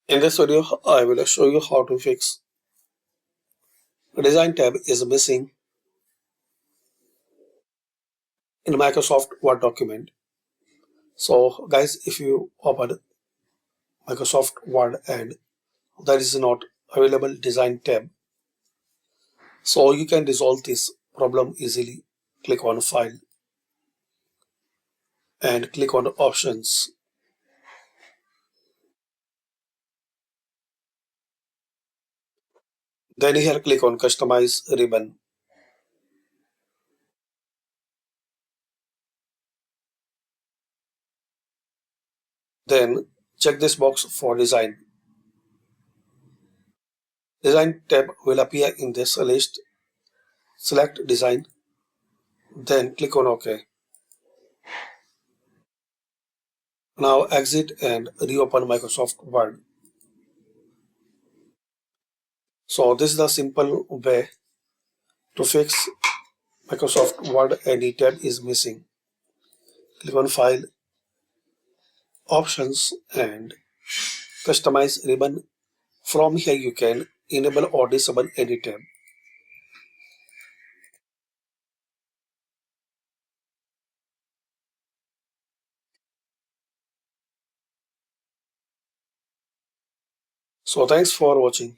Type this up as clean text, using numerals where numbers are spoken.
In this video, I will show you how to fix Design tab is missing in Microsoft Word document. So guys, if you open Microsoft Word and there is not available Design tab, so you can resolve this problem easily. Click on File and click on Options. Then here click on Customize Ribbon. Then check this box for Design. Design tab will appear in this list. Select Design, then click on OK. Now exit and reopen Microsoft Word. So this is the simple way to fix Microsoft Word. Any tab is missing. Click on File, Options and Customize Ribbon. From here you can enable or disable any tab. So thanks for watching.